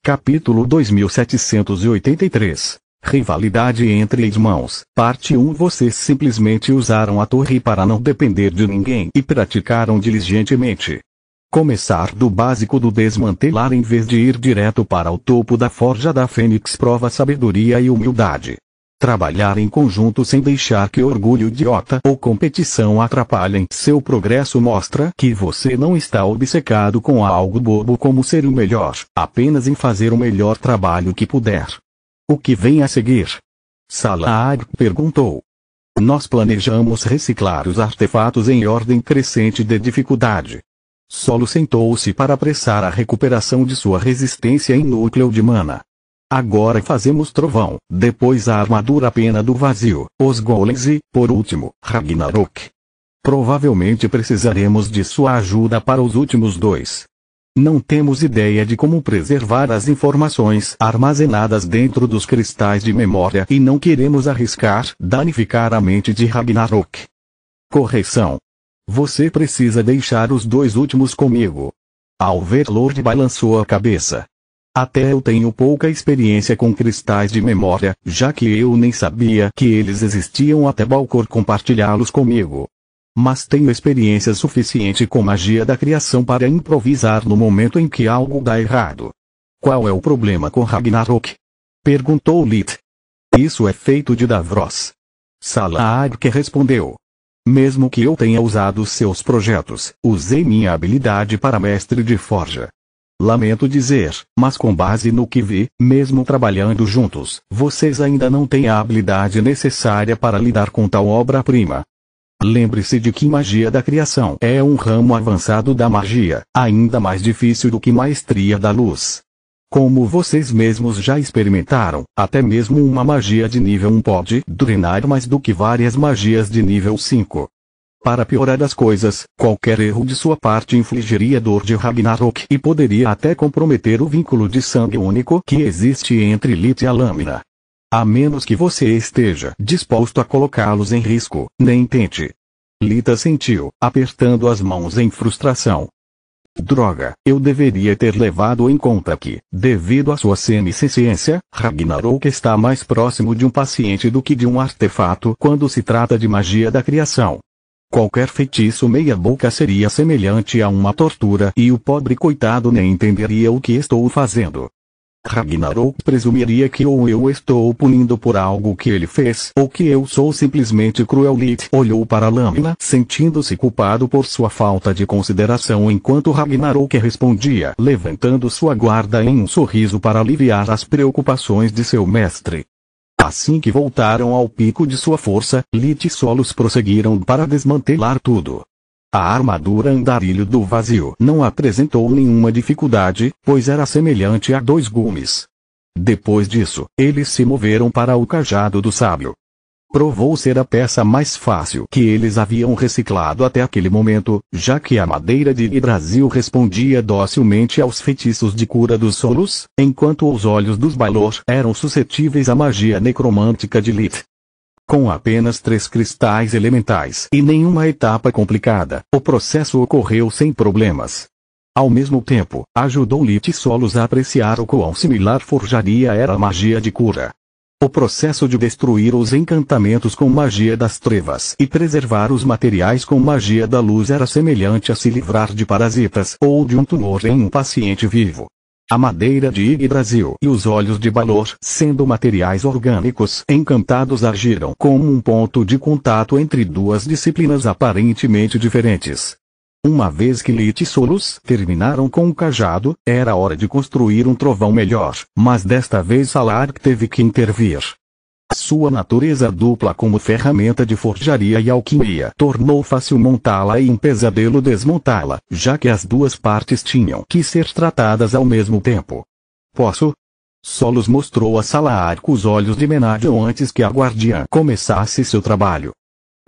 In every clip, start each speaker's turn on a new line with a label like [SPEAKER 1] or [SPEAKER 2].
[SPEAKER 1] Capítulo 2783. Rivalidade entre irmãos. Parte 1. Vocês simplesmente usaram a torre para não depender de ninguém e praticaram diligentemente. Começar do básico do desmantelar em vez de ir direto para o topo da Forja da Fênix prova sabedoria e humildade. Trabalhar em conjunto sem deixar que orgulho idiota ou competição atrapalhem seu progresso mostra que você não está obcecado com algo bobo como ser o melhor, apenas em fazer o melhor trabalho que puder. O que vem a seguir? Salah perguntou. Nós planejamos reciclar os artefatos em ordem crescente de dificuldade. Solo sentou-se para apressar a recuperação de sua resistência em núcleo de mana. Agora fazemos trovão, depois a armadura pena do vazio, os golems e, por último, Ragnarok. Provavelmente precisaremos de sua ajuda para os últimos dois. Não temos ideia de como preservar as informações armazenadas dentro dos cristais de memória e não queremos arriscar danificar a mente de Ragnarok. Correção. Você precisa deixar os dois últimos comigo. A Overlord balançou a cabeça. Até eu tenho pouca experiência com cristais de memória, já que eu nem sabia que eles existiam até Balcor compartilhá-los comigo. Mas tenho experiência suficiente com magia da criação para improvisar no momento em que algo dá errado. Qual é o problema com Ragnarok? Perguntou Lit. Isso é feito de Davros. Salah respondeu. Mesmo que eu tenha usado seus projetos, usei minha habilidade para mestre de forja. Lamento dizer, mas com base no que vi, mesmo trabalhando juntos, vocês ainda não têm a habilidade necessária para lidar com tal obra-prima. Lembre-se de que magia da criação é um ramo avançado da magia, ainda mais difícil do que maestria da luz. Como vocês mesmos já experimentaram, até mesmo uma magia de nível 1 pode drenar mais do que várias magias de nível 5. Para piorar as coisas, qualquer erro de sua parte infligiria dor de Ragnarok e poderia até comprometer o vínculo de sangue único que existe entre Lit e a lâmina. A menos que você esteja disposto a colocá-los em risco, nem tente. Lit assentiu, apertando as mãos em frustração. Droga, eu deveria ter levado em conta que, devido à sua semisciência, Ragnarok está mais próximo de um paciente do que de um artefato quando se trata de magia da criação. Qualquer feitiço meia-boca seria semelhante a uma tortura e o pobre coitado nem entenderia o que estou fazendo. Ragnarok presumiria que ou eu estou punindo por algo que ele fez ou que eu sou simplesmente cruel. Lit olhou para a lâmina sentindo-se culpado por sua falta de consideração enquanto Ragnarok respondia levantando sua guarda em um sorriso para aliviar as preocupações de seu mestre. Assim que voltaram ao pico de sua força, Lit e Solos prosseguiram para desmantelar tudo. A armadura andarilho do vazio não apresentou nenhuma dificuldade, pois era semelhante a dois gumes. Depois disso, eles se moveram para o cajado do sábio. Provou ser a peça mais fácil que eles haviam reciclado até aquele momento, já que a madeira de Yggdrasil respondia docilmente aos feitiços de cura dos Solos, enquanto os olhos dos Balor eram suscetíveis à magia necromântica de Lit. Com apenas 3 cristais elementais e nenhuma etapa complicada, o processo ocorreu sem problemas. Ao mesmo tempo, ajudou Lit e Solos a apreciar o quão similar forjaria era a magia de cura. O processo de destruir os encantamentos com magia das trevas e preservar os materiais com magia da luz era semelhante a se livrar de parasitas ou de um tumor em um paciente vivo. A madeira de Yggdrasil e os olhos de Balor, sendo materiais orgânicos encantados, agiram como um ponto de contato entre duas disciplinas aparentemente diferentes. Uma vez que Lit e Solos terminaram com o cajado, era hora de construir um trovão melhor, mas desta vez Salah teve que intervir. Sua natureza dupla como ferramenta de forjaria e alquimia tornou fácil montá-la e um pesadelo desmontá-la, já que as duas partes tinham que ser tratadas ao mesmo tempo. Posso? Solos mostrou a Salah os olhos de Menadion antes que a guardiã começasse seu trabalho.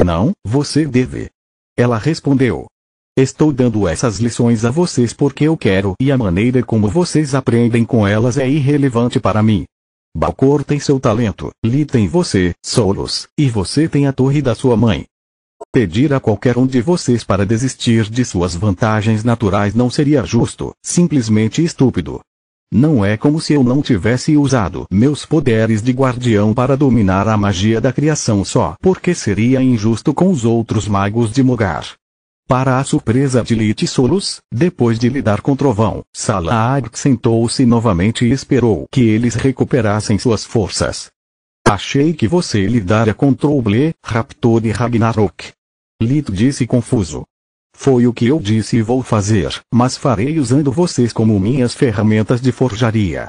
[SPEAKER 1] Não, você deve. Ela respondeu. Estou dando essas lições a vocês porque eu quero e a maneira como vocês aprendem com elas é irrelevante para mim. Balcor tem seu talento, Lit tem você, Solos, e você tem a torre da sua mãe. Pedir a qualquer um de vocês para desistir de suas vantagens naturais não seria justo, simplesmente estúpido. Não é como se eu não tivesse usado meus poderes de guardião para dominar a magia da criação só porque seria injusto com os outros magos de Mogar. Para a surpresa de Lit e Solus, depois de lidar com Trovão, Salah-Arc sentou-se novamente e esperou que eles recuperassem suas forças. Achei que você lidaria com Trouble, Raptor e Ragnarok. Lit disse confuso. Foi o que eu disse e vou fazer, mas farei usando vocês como minhas ferramentas de forjaria.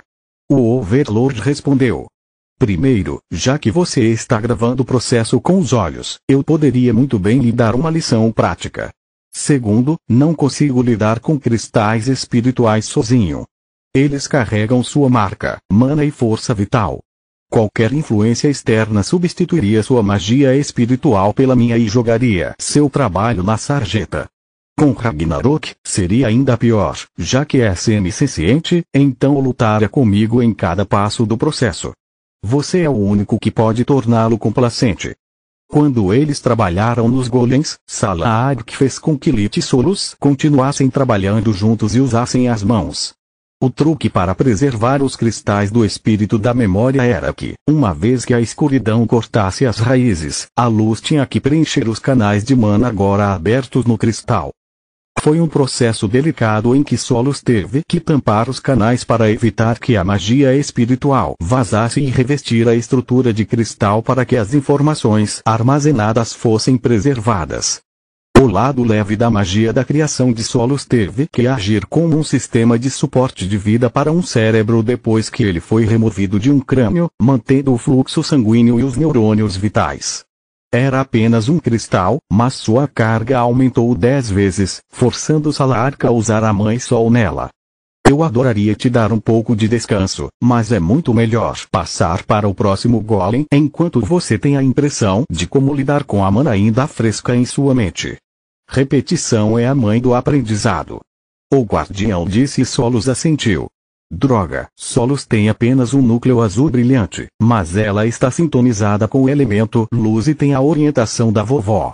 [SPEAKER 1] O Overlord respondeu. Primeiro, já que você está gravando o processo com os olhos, eu poderia muito bem lhe dar uma lição prática. Segundo, não consigo lidar com cristais espirituais sozinho. Eles carregam sua marca, mana e força vital. Qualquer influência externa substituiria sua magia espiritual pela minha e jogaria seu trabalho na sarjeta. Com Ragnarok, seria ainda pior, já que é semi-senciente, então lutaria comigo em cada passo do processo. Você é o único que pode torná-lo complacente. Quando eles trabalharam nos golems, Salah-Arc fez com que Lit e Solus continuassem trabalhando juntos e usassem as mãos. O truque para preservar os cristais do espírito da memória era que, uma vez que a escuridão cortasse as raízes, a luz tinha que preencher os canais de mana agora abertos no cristal. Foi um processo delicado em que Solus teve que tampar os canais para evitar que a magia espiritual vazasse e revestir a estrutura de cristal para que as informações armazenadas fossem preservadas. O lado leve da magia da criação de Solus teve que agir como um sistema de suporte de vida para um cérebro depois que ele foi removido de um crânio, mantendo o fluxo sanguíneo e os neurônios vitais. Era apenas um cristal, mas sua carga aumentou 10 vezes, forçando Salah-Arc a usar a Mãe Sol nela. Eu adoraria te dar um pouco de descanso, mas é muito melhor passar para o próximo golem enquanto você tem a impressão de como lidar com a mana ainda fresca em sua mente. Repetição é a mãe do aprendizado. O guardião disse e Solus assentiu. Droga, Solus tem apenas um núcleo azul brilhante, mas ela está sintonizada com o elemento luz e tem a orientação da vovó.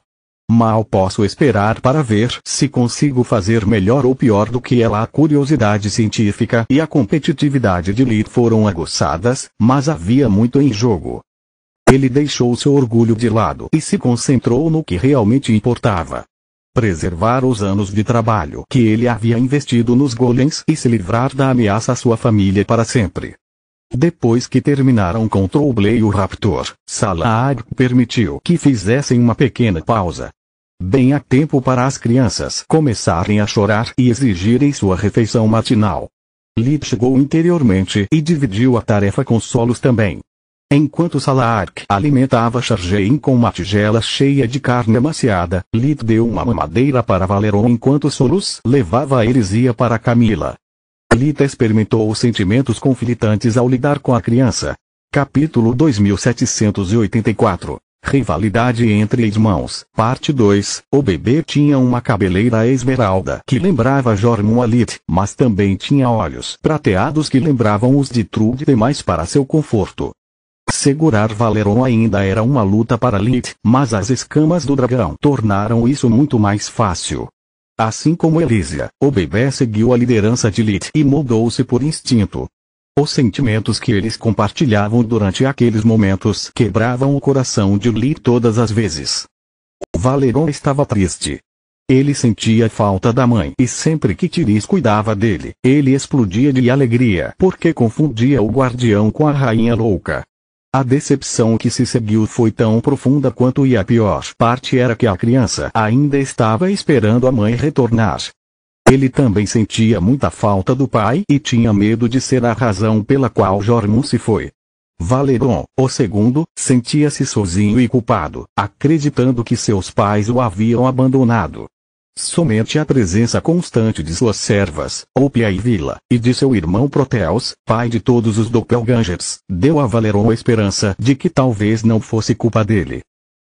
[SPEAKER 1] Mal posso esperar para ver se consigo fazer melhor ou pior do que ela. A curiosidade científica e a competitividade de Lit foram aguçadas, mas havia muito em jogo. Ele deixou seu orgulho de lado e se concentrou no que realmente importava. Preservar os anos de trabalho que ele havia investido nos golems e se livrar da ameaça à sua família para sempre. Depois que terminaram com Trouble e o Raptor, Salah-Arc permitiu que fizessem uma pequena pausa. Bem há tempo para as crianças começarem a chorar e exigirem sua refeição matinal. Lit chegou interiormente e dividiu a tarefa com Solus também. Enquanto Salah-Arc alimentava Chargein com uma tigela cheia de carne amaciada, Lit deu uma mamadeira para Valeron enquanto Solus levava a heresia para Camila. Lit experimentou sentimentos conflitantes ao lidar com a criança. Capítulo 2784 Rivalidade entre irmãos, parte 2. O bebê tinha uma cabeleira esmeralda que lembrava Jormung a Lit, mas também tinha olhos prateados que lembravam os de Trude demais para seu conforto. Segurar Valeron ainda era uma luta para Lit, mas as escamas do dragão tornaram isso muito mais fácil. Assim como Elysia, o bebê seguiu a liderança de Lit e moldou-se por instinto. Os sentimentos que eles compartilhavam durante aqueles momentos quebravam o coração de Lit todas as vezes. Valeron estava triste. Ele sentia falta da mãe e sempre que Tiris cuidava dele, ele explodia de alegria porque confundia o guardião com a rainha louca. A decepção que se seguiu foi tão profunda quanto e a pior parte era que a criança ainda estava esperando a mãe retornar. Ele também sentia muita falta do pai e tinha medo de ser a razão pela qual Jormung se foi. Valeron, o segundo, sentia-se sozinho e culpado, acreditando que seus pais o haviam abandonado. Somente a presença constante de suas servas, Opia e Vila, e de seu irmão Proteus, pai de todos os Doppelgangers, deu a Valeron a esperança de que talvez não fosse culpa dele.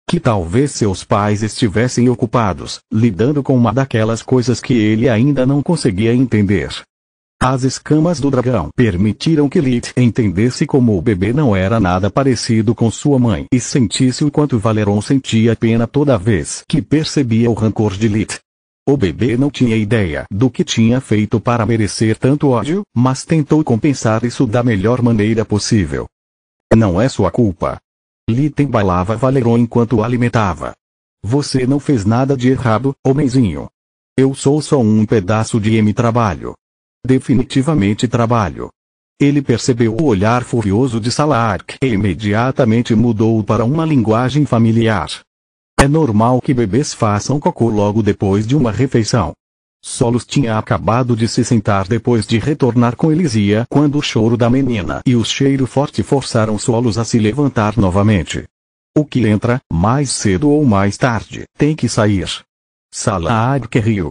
[SPEAKER 1] Que talvez seus pais estivessem ocupados, lidando com uma daquelas coisas que ele ainda não conseguia entender. As escamas do dragão permitiram que Lit entendesse como o bebê não era nada parecido com sua mãe e sentisse o quanto Valeron sentia pena toda vez que percebia o rancor de Lit. O bebê não tinha ideia do que tinha feito para merecer tanto ódio, mas tentou compensar isso da melhor maneira possível. Não é sua culpa. Lita embalava Valeron enquanto o alimentava. Você não fez nada de errado, homenzinho. Eu sou só um pedaço de trabalho. Definitivamente trabalho. Ele percebeu o olhar furioso de Salahadk e imediatamente mudou para uma linguagem familiar. É normal que bebês façam cocô logo depois de uma refeição. Solos tinha acabado de se sentar depois de retornar com Elisia quando o choro da menina e o cheiro forte forçaram Solos a se levantar novamente. O que entra, mais cedo ou mais tarde, tem que sair. Salahadk riu.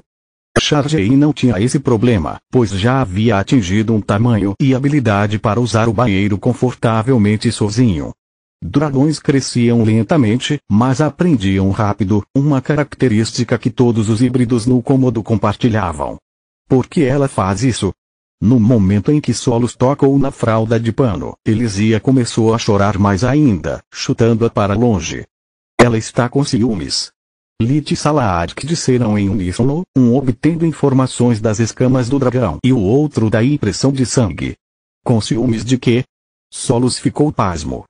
[SPEAKER 1] Chargey não tinha esse problema, pois já havia atingido um tamanho e habilidade para usar o banheiro confortavelmente sozinho. Dragões cresciam lentamente, mas aprendiam rápido, uma característica que todos os híbridos no cômodo compartilhavam. Por que ela faz isso? No momento em que Solos tocou na fralda de pano, Elisia começou a chorar mais ainda, chutando-a para longe. Ela está com ciúmes. Lit e Salahadk disseram em uníssono, um obtendo informações das escamas do dragão e o outro da impressão de sangue. Com ciúmes de quê? Solos ficou pasmo.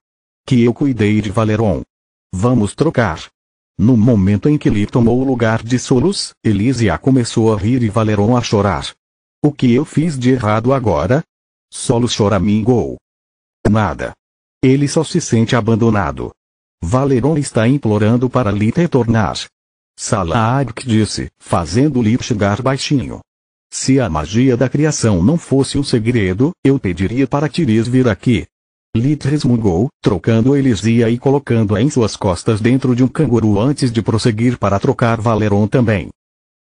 [SPEAKER 1] Que eu cuidei de Valeron. Vamos trocar. No momento em que Lit tomou o lugar de Solos, Elisia começou a rir e Valeron a chorar. O que eu fiz de errado agora? Solos choramingou. Nada. Ele só se sente abandonado. Valeron está implorando para Lit retornar. Salahadk disse, fazendo Lit chegar baixinho. Se a magia da criação não fosse um segredo, eu pediria para Tiris vir aqui. Lit resmungou, trocando Elisia e colocando-a em suas costas dentro de um canguru antes de prosseguir para trocar Valeron também.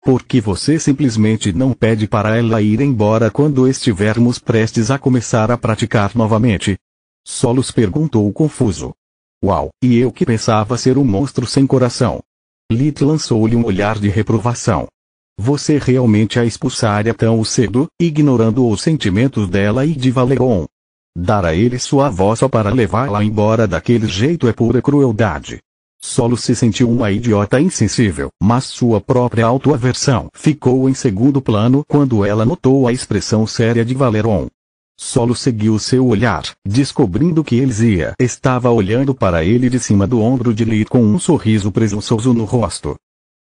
[SPEAKER 1] Por que você simplesmente não pede para ela ir embora quando estivermos prestes a começar a praticar novamente? Solos perguntou confuso. Uau, e eu que pensava ser um monstro sem coração. Lit lançou-lhe um olhar de reprovação. Você realmente a expulsaria tão cedo, ignorando os sentimentos dela e de Valeron. Dar a ele sua avó só para levá-la embora daquele jeito é pura crueldade. Solos se sentiu uma idiota insensível, mas sua própria autoaversão ficou em segundo plano quando ela notou a expressão séria de Valeron. Solos seguiu seu olhar, descobrindo que Elisia estava olhando para ele de cima do ombro de Lit com um sorriso presunçoso no rosto.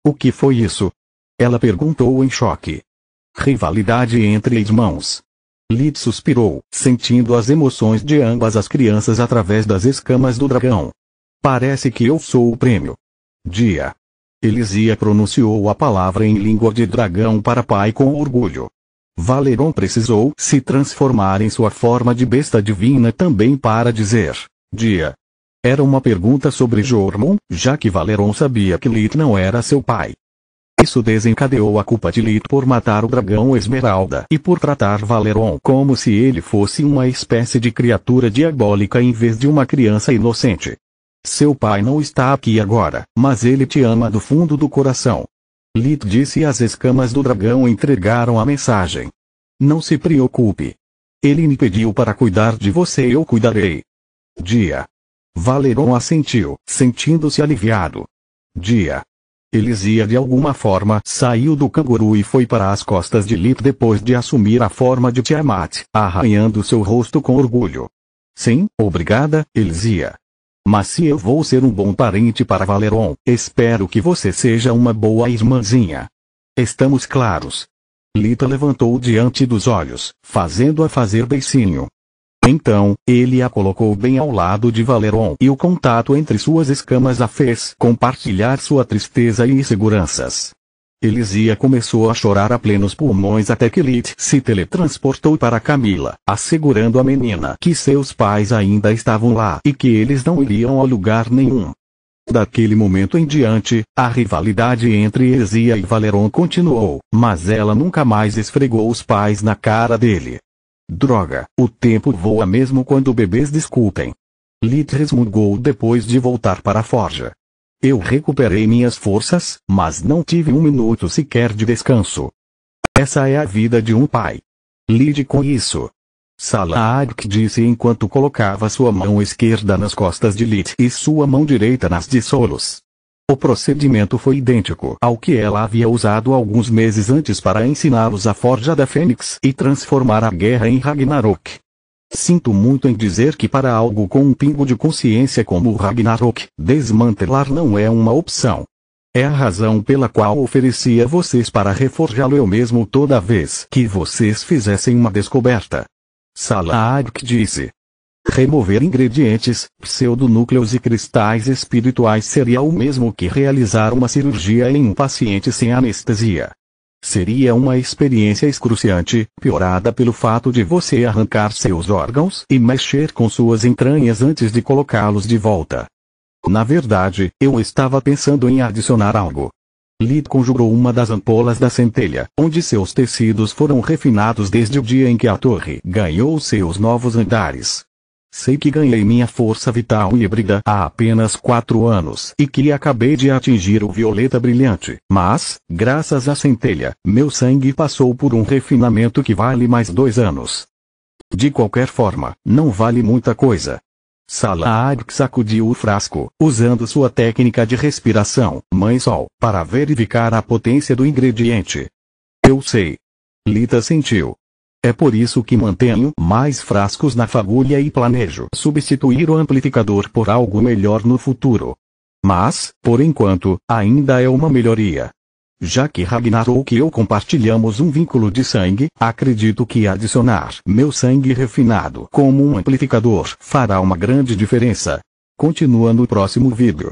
[SPEAKER 1] O que foi isso? Ela perguntou em choque. Rivalidade entre irmãos. Lit suspirou, sentindo as emoções de ambas as crianças através das escamas do dragão. Parece que eu sou o prêmio. Dia. Elisia pronunciou a palavra em língua de dragão para pai com orgulho. Valeron precisou se transformar em sua forma de besta divina também para dizer, dia. Era uma pergunta sobre Jormung, já que Valeron sabia que Lit não era seu pai. Isso desencadeou a culpa de Lit por matar o dragão Esmeralda e por tratar Valeron como se ele fosse uma espécie de criatura diabólica em vez de uma criança inocente. Seu pai não está aqui agora, mas ele te ama do fundo do coração. Lit disse e as escamas do dragão entregaram a mensagem. Não se preocupe. Ele me pediu para cuidar de você e eu cuidarei. Dia. Valeron assentiu, sentindo-se aliviado. Dia. Elisia de alguma forma saiu do canguru e foi para as costas de Lit depois de assumir a forma de Tiamat, arranhando seu rosto com orgulho. Sim, obrigada, Elisia. Mas se eu vou ser um bom parente para Valeron, espero que você seja uma boa irmãzinha. Estamos claros. Lita levantou diante dos olhos, fazendo-a fazer beicinho. Então, ele a colocou bem ao lado de Valeron e o contato entre suas escamas a fez compartilhar sua tristeza e inseguranças. Elisia começou a chorar a plenos pulmões até que Lit se teletransportou para Camila, assegurando a menina que seus pais ainda estavam lá e que eles não iriam a lugar nenhum. Daquele momento em diante, a rivalidade entre Elisia e Valeron continuou, mas ela nunca mais esfregou os pais na cara dele. Droga, o tempo voa mesmo quando bebês discutem. Lit resmungou depois de voltar para a forja. Eu recuperei minhas forças, mas não tive um minuto sequer de descanso. Essa é a vida de um pai. Lide com isso. Salahadk disse enquanto colocava sua mão esquerda nas costas de Lit e sua mão direita nas de Solos. O procedimento foi idêntico ao que ela havia usado alguns meses antes para ensiná-los a Forja da Fênix e transformar a guerra em Ragnarok. Sinto muito em dizer que para algo com um pingo de consciência como o Ragnarok, desmantelar não é uma opção. É a razão pela qual ofereci a vocês para reforjá-lo eu mesmo toda vez que vocês fizessem uma descoberta. Salaak disse. Remover ingredientes, pseudonúcleos e cristais espirituais seria o mesmo que realizar uma cirurgia em um paciente sem anestesia. Seria uma experiência excruciante, piorada pelo fato de você arrancar seus órgãos e mexer com suas entranhas antes de colocá-los de volta. Na verdade, eu estava pensando em adicionar algo. Lid conjurou uma das ampolas da centelha, onde seus tecidos foram refinados desde o dia em que a torre ganhou seus novos andares. Sei que ganhei minha força vital híbrida há apenas 4 anos e que acabei de atingir o violeta brilhante, mas, graças à centelha, meu sangue passou por um refinamento que vale mais 2 anos. De qualquer forma, não vale muita coisa. Salaak sacudiu o frasco, usando sua técnica de respiração, Mãe Sol, para verificar a potência do ingrediente. Eu sei. Lita sentiu. É por isso que mantenho mais frascos na fagulha e planejo substituir o amplificador por algo melhor no futuro. Mas, por enquanto, ainda é uma melhoria. Já que Ragnarok e eu compartilhamos um vínculo de sangue, acredito que adicionar meu sangue refinado como um amplificador fará uma grande diferença. Continua no próximo vídeo.